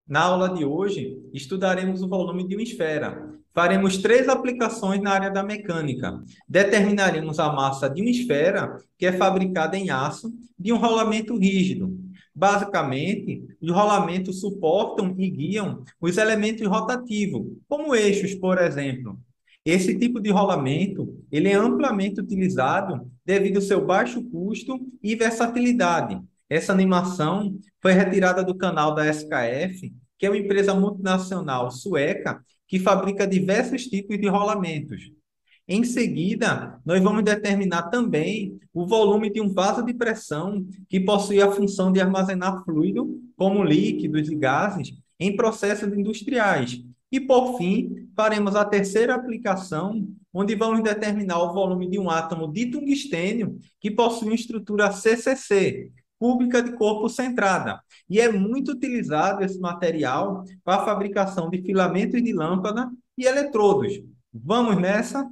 Na aula de hoje, estudaremos o volume de uma esfera. Faremos três aplicações na área da mecânica. Determinaremos a massa de uma esfera, que é fabricada em aço, de um rolamento rígido. Basicamente, os rolamentos suportam e guiam os elementos rotativos, como eixos, por exemplo. Esse tipo de rolamento, ele é amplamente utilizado devido ao seu baixo custo e versatilidade. Essa animação foi retirada do canal da SKF, que é uma empresa multinacional sueca que fabrica diversos tipos de rolamentos. Em seguida, nós vamos determinar também o volume de um vaso de pressão que possui a função de armazenar fluido, como líquidos e gases, em processos industriais. E, por fim, faremos a terceira aplicação, onde vamos determinar o volume de um átomo de tungstênio que possui uma estrutura CCC, cúbica de corpo centrada. E é muito utilizado esse material para a fabricação de filamentos de lâmpada e eletrodos. Vamos nessa?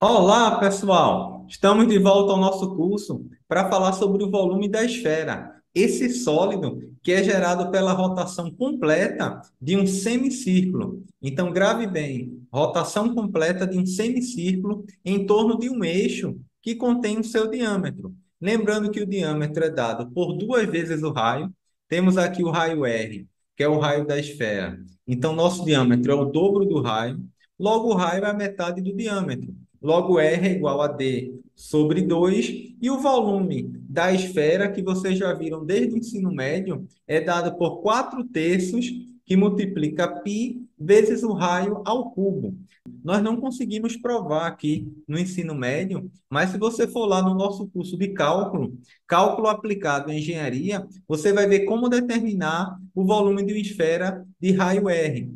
Olá, pessoal! Estamos de volta ao nosso curso para falar sobre o volume da esfera, esse sólido que é gerado pela rotação completa de um semicírculo. Então, grave bem, rotação completa de um semicírculo em torno de um eixo que contém o seu diâmetro. Lembrando que o diâmetro é dado por duas vezes o raio. Temos aqui o raio R, que é o raio da esfera. Então, nosso diâmetro é o dobro do raio, logo o raio é a metade do diâmetro. Logo, R é igual a D sobre 2, e o volume da esfera, que vocês já viram desde o ensino médio, é dado por 4 terços, que multiplica π vezes o raio ao cubo. Nós não conseguimos provar aqui no ensino médio, mas se você for lá no nosso curso de cálculo, cálculo aplicado em engenharia, você vai ver como determinar o volume de uma esfera de raio R.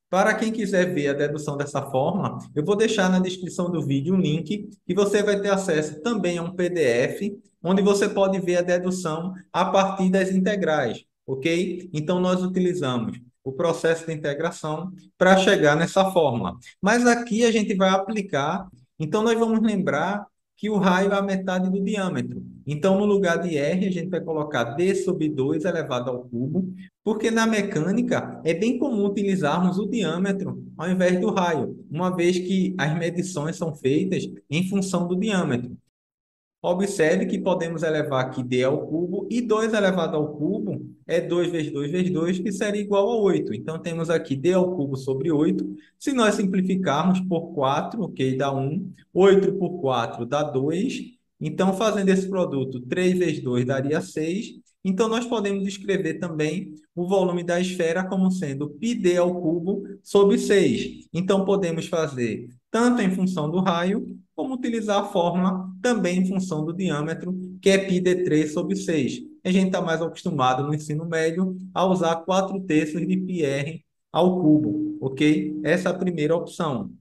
Para quem quiser ver a dedução dessa forma, eu vou deixar na descrição do vídeo um link que você vai ter acesso também a um PDF, onde você pode ver a dedução a partir das integrais, ok? Então, nós utilizamos o processo de integração para chegar nessa fórmula. Mas aqui a gente vai aplicar, então nós vamos lembrar que o raio é a metade do diâmetro. Então, no lugar de R, a gente vai colocar D sobre 2 elevado ao cubo, porque na mecânica é bem comum utilizarmos o diâmetro ao invés do raio, uma vez que as medições são feitas em função do diâmetro. Observe que podemos elevar aqui d ao cubo, e 2 elevado ao cubo é 2 vezes 2 vezes 2, que seria igual a 8. Então, temos aqui d ao cubo sobre 8. Se nós simplificarmos por 4, ok, dá 1. 8 por 4 dá 2. Então, fazendo esse produto, 3 vezes 2 daria 6. Então, nós podemos escrever também o volume da esfera como sendo πd ao cubo sobre 6. Então, podemos fazer tanto em função do raio, como utilizar a fórmula também em função do diâmetro, que é πd3 sobre 6. A gente está mais acostumado no ensino médio a usar 4 terços de πr ao cubo, ok? Essa é a primeira opção.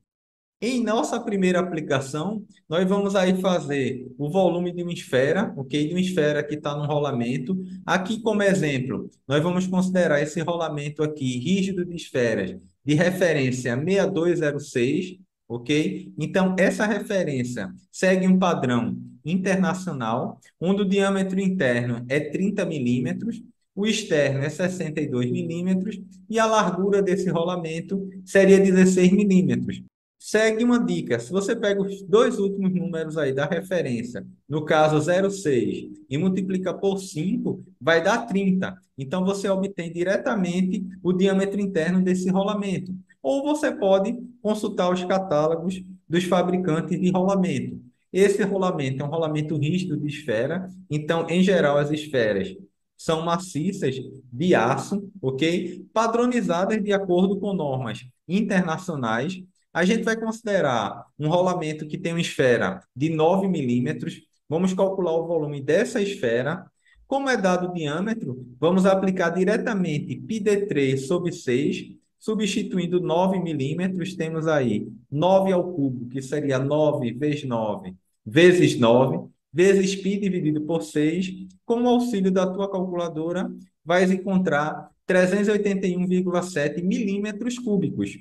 Em nossa primeira aplicação, nós vamos aí fazer o volume de uma esfera, ok? De uma esfera que está no rolamento. Aqui, como exemplo, nós vamos considerar esse rolamento aqui rígido de esferas de referência 6206, ok? Então, essa referência segue um padrão internacional, onde o diâmetro interno é 30 milímetros, o externo é 62 milímetros e a largura desse rolamento seria 16 milímetros. Segue uma dica: se você pega os dois últimos números aí da referência, no caso 0,6, e multiplica por 5, vai dar 30. Então, você obtém diretamente o diâmetro interno desse rolamento. Ou você pode consultar os catálogos dos fabricantes de rolamento. Esse rolamento é um rolamento rígido de esfera, então, em geral, as esferas são maciças de aço, ok? Padronizadas de acordo com normas internacionais. A gente vai considerar um rolamento que tem uma esfera de 9 milímetros. Vamos calcular o volume dessa esfera. Como é dado o diâmetro, vamos aplicar diretamente πd3 sobre 6, substituindo 9 milímetros, temos aí 9 ao cubo, que seria 9 vezes 9 vezes 9, vezes π dividido por 6. Com o auxílio da tua calculadora, vais encontrar 381,7 milímetros cúbicos.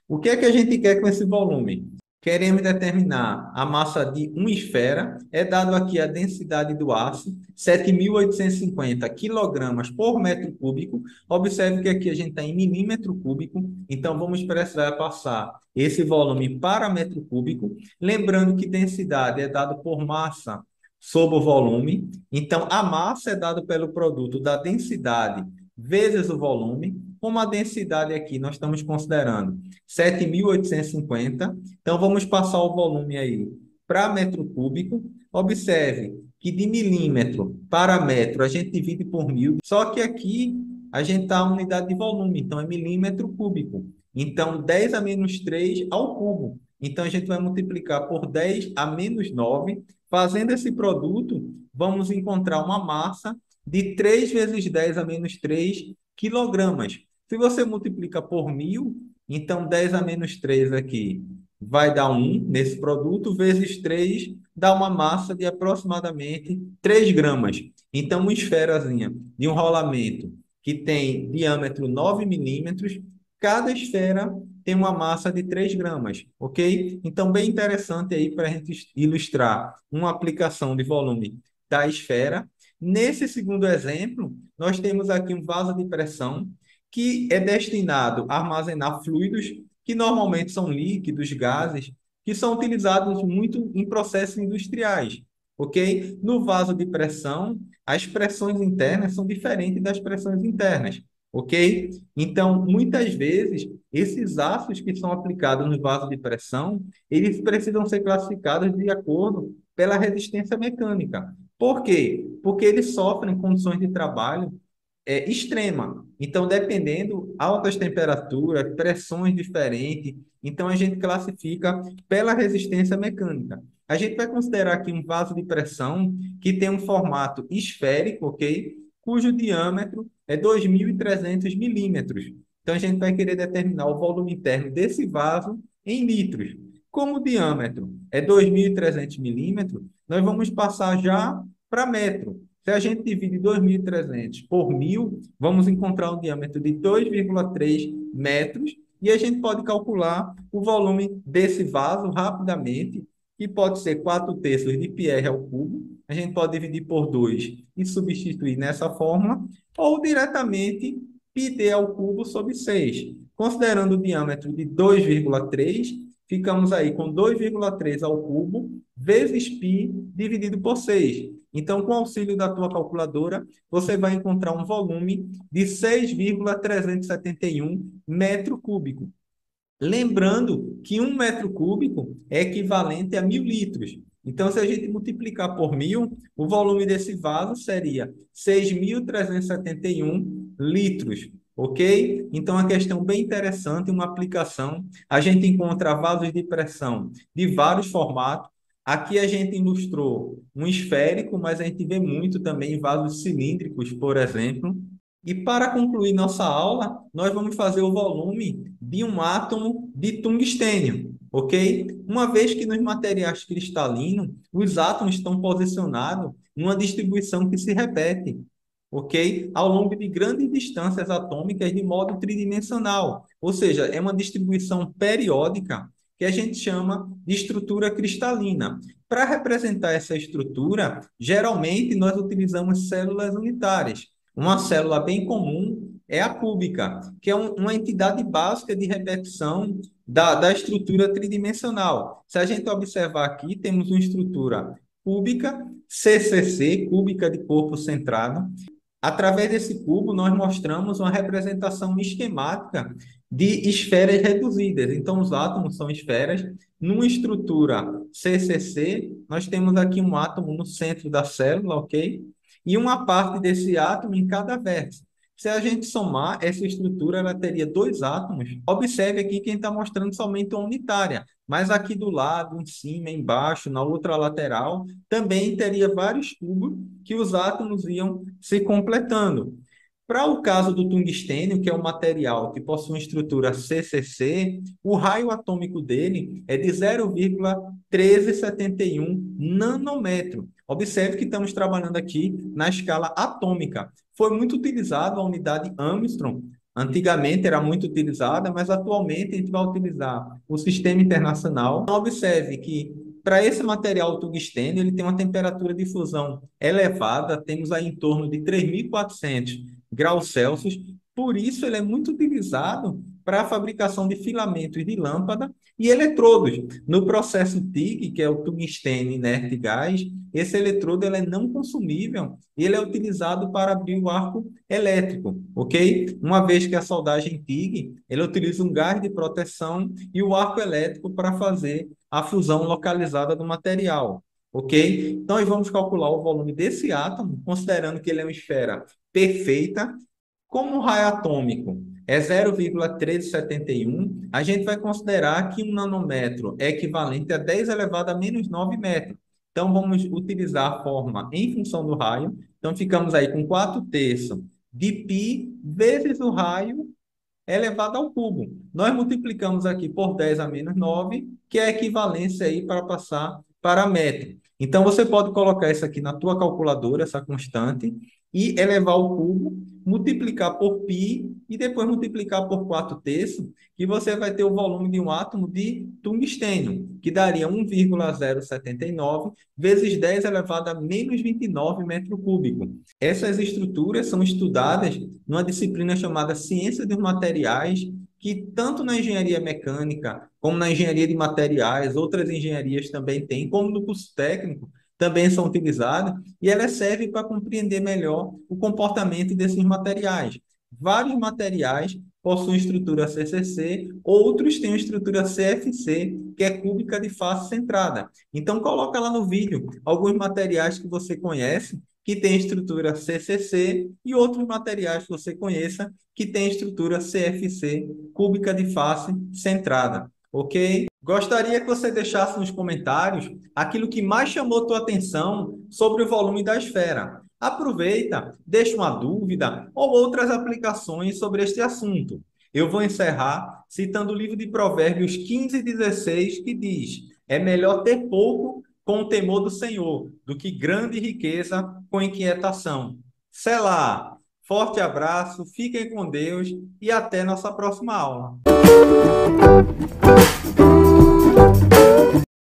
O que é que a gente quer com esse volume? Queremos determinar a massa de uma esfera, é dado aqui a densidade do aço, 7.850 quilogramas por metro cúbico. Observe que aqui a gente está em milímetro cúbico, então vamos precisar passar esse volume para metro cúbico. Lembrando que densidade é dado por massa sobre o volume, então a massa é dada pelo produto da densidade vezes o volume. Como a densidade aqui nós estamos considerando 7.850, então, vamos passar o volume aí para metro cúbico. Observe que de milímetro para metro a gente divide por 1.000, só que aqui a gente está a unidade de volume, então é milímetro cúbico. Então, 10 a menos 3 ao cubo. Então, a gente vai multiplicar por 10 a menos 9. Fazendo esse produto, vamos encontrar uma massa de 3 vezes 10 a menos 3 quilogramas. Se você multiplica por 1.000, então 10 a menos 3 aqui vai dar 1 nesse produto, vezes 3 dá uma massa de aproximadamente 3 gramas. Então, uma esferazinha de um rolamento que tem diâmetro 9 milímetros, cada esfera tem uma massa de 3 gramas, ok? Então, bem interessante aí para a gente ilustrar uma aplicação de volume da esfera. Nesse segundo exemplo, nós temos aqui um vaso de pressão que é destinado a armazenar fluidos que normalmente são líquidos, gases, que são utilizados muito em processos industriais, ok? No vaso de pressão, as pressões internas são diferentes das pressões internas, ok? Então, muitas vezes, esses ácidos que são aplicados no vaso de pressão, eles precisam ser classificados de acordo pela resistência mecânica. Por quê? Porque eles sofrem condições de trabalho extrema. Então, dependendo, altas temperaturas, pressões diferentes, então a gente classifica pela resistência mecânica. A gente vai considerar aqui um vaso de pressão que tem um formato esférico, ok? Cujo diâmetro é 2.300 milímetros. Então, a gente vai querer determinar o volume interno desse vaso em litros. Como o diâmetro é 2.300 milímetros, nós vamos passar já para metro. Se a gente divide 2.300 por 1.000, vamos encontrar um diâmetro de 2,3 metros e a gente pode calcular o volume desse vaso rapidamente, que pode ser 4 terços de πr ao cubo. A gente pode dividir por 2 e substituir nessa fórmula, ou diretamente πd ao cubo sobre 6. Considerando o diâmetro de 2,3, ficamos aí com 2,3 ao cubo vezes π dividido por 6. Então, com o auxílio da tua calculadora, você vai encontrar um volume de 6,371 metro cúbico. Lembrando que 1 metro cúbico é equivalente a 1.000 litros. Então, se a gente multiplicar por 1.000, o volume desse vaso seria 6.371 litros, ok? Então, uma questão bem interessante, uma aplicação. A gente encontra vasos de pressão de vários formatos. Aqui a gente ilustrou um esférico, mas a gente vê muito também vasos cilíndricos, por exemplo. E para concluir nossa aula, nós vamos fazer o volume de um átomo de tungstênio, ok? Uma vez que nos materiais cristalinos, os átomos estão posicionados numa distribuição que se repete, ok? Ao longo de grandes distâncias atômicas de modo tridimensional, ou seja, é uma distribuição periódica que a gente chama de estrutura cristalina. Para representar essa estrutura, geralmente nós utilizamos células unitárias. Uma célula bem comum é a cúbica, que é uma entidade básica de repetição da estrutura tridimensional. Se a gente observar aqui, temos uma estrutura cúbica, CCC, cúbica de corpo centrado. Através desse cubo, nós mostramos uma representação esquemática de esferas reduzidas. Então, os átomos são esferas. Numa estrutura CCC, nós temos aqui um átomo no centro da célula, ok? E uma parte desse átomo em cada vértice. Se a gente somar essa estrutura, ela teria 2 átomos. Observe aqui que a gente está mostrando somente uma unitária, mas aqui do lado, em cima, embaixo, na outra lateral, também teria vários cubos que os átomos iam se completando. Para o caso do tungstênio, que é um material que possui uma estrutura CCC, o raio atômico dele é de 0,1371 nanômetro. Observe que estamos trabalhando aqui na escala atômica. Foi muito utilizado a unidade Armstrong Antigamente era muito utilizada, mas atualmente a gente vai utilizar o sistema internacional. Então, observe que para esse material tungstênio, ele tem uma temperatura de fusão elevada, temos aí em torno de 3.400 graus Celsius, por isso ele é muito utilizado para a fabricação de filamentos de lâmpada e eletrodos. No processo TIG, que é o tungstênio inerte gás, esse eletrodo ele é não consumível e ele é utilizado para abrir o arco elétrico, ok? Uma vez que a soldagem TIG, ele utiliza um gás de proteção e o arco elétrico para fazer a fusão localizada do material, ok? Então, nós vamos calcular o volume desse átomo, considerando que ele é uma esfera perfeita. Como o raio atômico é 0,1371, a gente vai considerar que um nanômetro é equivalente a 10 elevado a menos 9 metros. Então, vamos utilizar a forma em função do raio. Então, ficamos aí com 4 terços de π vezes o raio elevado ao cubo. Nós multiplicamos aqui por 10 a menos 9, que é a equivalência aí para passar para metro. Então, você pode colocar isso aqui na tua calculadora, essa constante, e elevar ao cubo, multiplicar por π e depois multiplicar por 4 terços, que você vai ter o volume de um átomo de tungstênio, que daria 1,079 vezes 10 elevado a menos 29 metro cúbico. Essas estruturas são estudadas numa disciplina chamada Ciência dos Materiais, que tanto na engenharia mecânica, como na engenharia de materiais, outras engenharias também têm, como no curso técnico, também são utilizadas, e ela serve para compreender melhor o comportamento desses materiais. Vários materiais possuem estrutura CCC, outros têm estrutura CFC, que é cúbica de face centrada. Então, coloca lá no vídeo alguns materiais que você conhece, que tem estrutura CCC, e outros materiais que você conheça que tem estrutura CFC, cúbica de face centrada, ok? Gostaria que você deixasse nos comentários aquilo que mais chamou tua atenção sobre o volume da esfera. Aproveita, deixa uma dúvida ou outras aplicações sobre este assunto. Eu vou encerrar citando o livro de Provérbios 15:16, que diz: é melhor ter pouco com o temor do Senhor, do que grande riqueza com inquietação. Selá, forte abraço, fiquem com Deus e até nossa próxima aula.